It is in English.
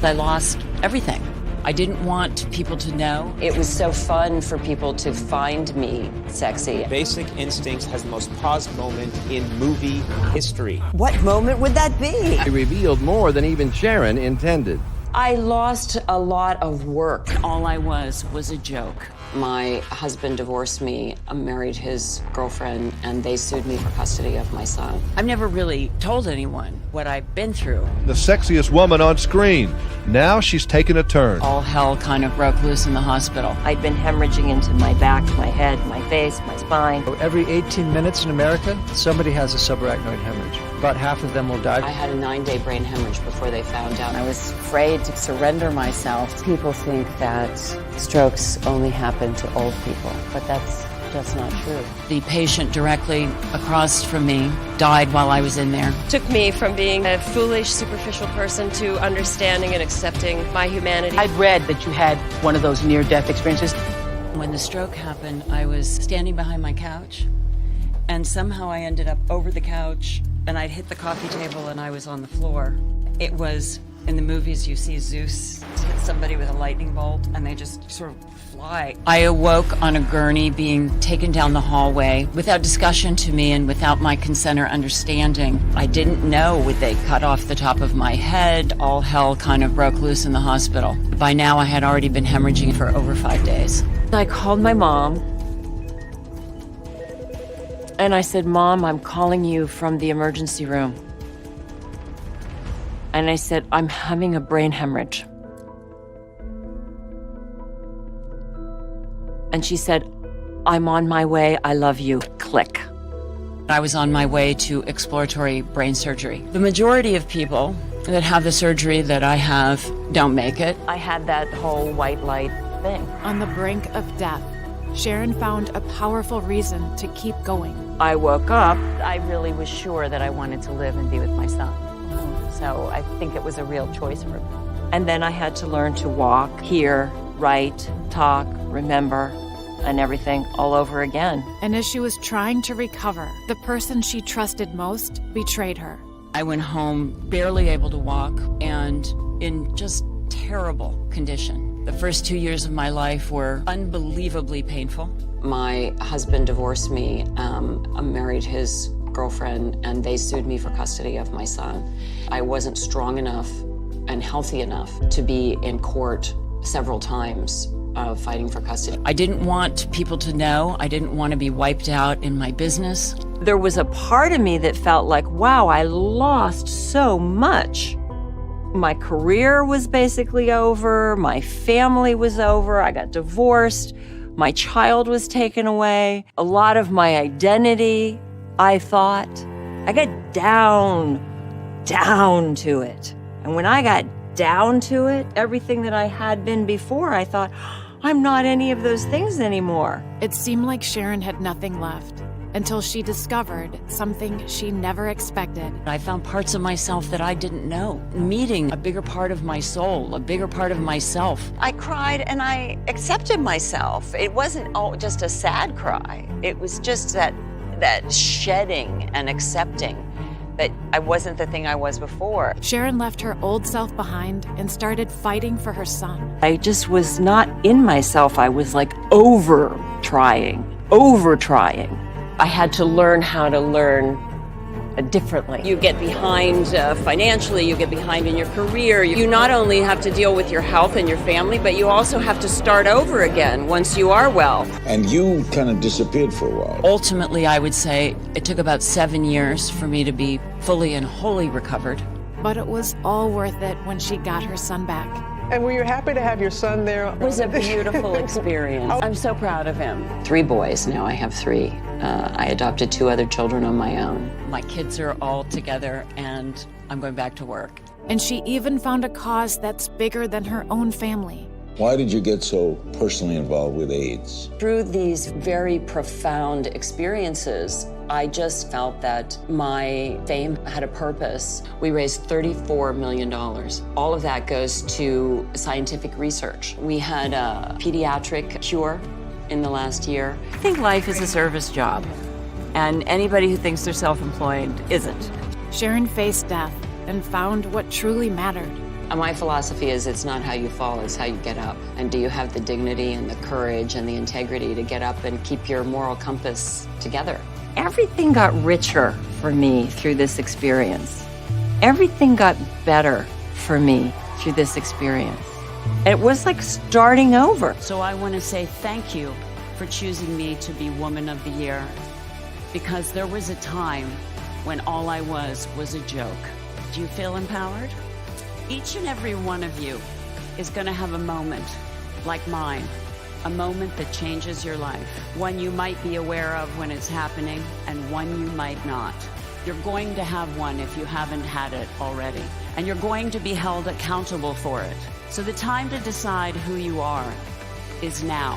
I lost everything. I didn't want people to know. It was so fun for people to find me sexy. Basic Instincts has the most paused moment in movie history. What moment would that be? It revealed more than even Sharon intended. I lost a lot of work. All I was a joke. My husband divorced me, married his girlfriend, and they sued me for custody of my son. I've never really told anyone what I've been through. The sexiest woman on screen. Now she's taken a turn. All hell kind of broke loose in the hospital. I'd been hemorrhaging into my back, my head, my face, my spine. Every 18 minutes in America, somebody has a subarachnoid hemorrhage. About half of them will die. I had a 9-day brain hemorrhage before they found out. I was afraid to surrender myself. People think that strokes only happen to old people, but that's just not true. The patient directly across from me died while I was in there. Took me from being a foolish, superficial person to understanding and accepting my humanity. I'd read that you had one of those near-death experiences. When the stroke happened, I was standing behind my couch, and somehow I ended up over the couch, and I'd hit the coffee table, and I was on the floor. It was, in the movies, you see Zeus hit somebody with a lightning bolt, and they just sort of fly. I awoke on a gurney being taken down the hallway without discussion to me and without my consent or understanding. I didn't know, would they cut off the top of my head? All hell kind of broke loose in the hospital. By now, I had already been hemorrhaging for over 5 days. I called my mom, and I said, "Mom, I'm calling you from the emergency room." And I said, "I'm having a brain hemorrhage." And she said, "I'm on my way, I love you." Click. I was on my way to exploratory brain surgery. The majority of people that have the surgery that I have don't make it. I had that whole white light thing. On the brink of death, Sharon found a powerful reason to keep going. I woke up, I really was sure that I wanted to live and be with my son. So I think it was a real choice for me. And then I had to learn to walk, hear, write, talk, remember, and everything all over again. And as she was trying to recover, the person she trusted most betrayed her. I went home barely able to walk and in just terrible condition. The first 2 years of my life were unbelievably painful. My husband divorced me, married his girlfriend, and they sued me for custody of my son. I wasn't strong enough and healthy enough to be in court several times fighting for custody. I didn't want people to know. I didn't want to be wiped out in my business. There was a part of me that felt like, wow, I lost so much. My career was basically over. My family was over. I got divorced. My child was taken away. A lot of my identity, I thought. I got down to it. And when I got down to it, everything that I had been before, I thought, I'm not any of those things anymore. It seemed like Sharon had nothing left until she discovered something she never expected. I found parts of myself that I didn't know. Meeting a bigger part of my soul, a bigger part of myself. I cried and I accepted myself. It wasn't just a sad cry. It was just that shedding and accepting that I wasn't the thing I was before. Sharon left her old self behind and started fighting for her son. I just was not in myself. I was like over trying. I had to learn how to learn differently. You get behind financially, you get behind in your career. You not only have to deal with your health and your family, but you also have to start over again once you are well. And you kind of disappeared for a while. Ultimately, I would say it took about 7 years for me to be fully and wholly recovered. But it was all worth it when she got her son back. And were you happy to have your son there? It was a beautiful experience. I'm so proud of him. 3 boys, now I have 3. I adopted 2 other children on my own. My kids are all together and I'm going back to work. And she even found a cause that's bigger than her own family. Why did you get so personally involved with AIDS? Through these very profound experiences, I just felt that my fame had a purpose. We raised $34 million. All of that goes to scientific research. We had a pediatric cure in the last year. I think life is a service job, and anybody who thinks they're self-employed isn't. Sharon faced death and found what truly mattered. My philosophy is it's not how you fall, it's how you get up. And do you have the dignity and the courage and the integrity to get up and keep your moral compass together? Everything got richer for me through this experience. Everything got better for me through this experience. It was like starting over. So I want to say thank you for choosing me to be Woman of the Year, because there was a time when all I was a joke. Do you feel empowered? Each and every one of you is going to have a moment like mine, a moment that changes your life, one you might be aware of when it's happening and one you might not. You're going to have one if you haven't had it already, and you're going to be held accountable for it. So the time to decide who you are is now.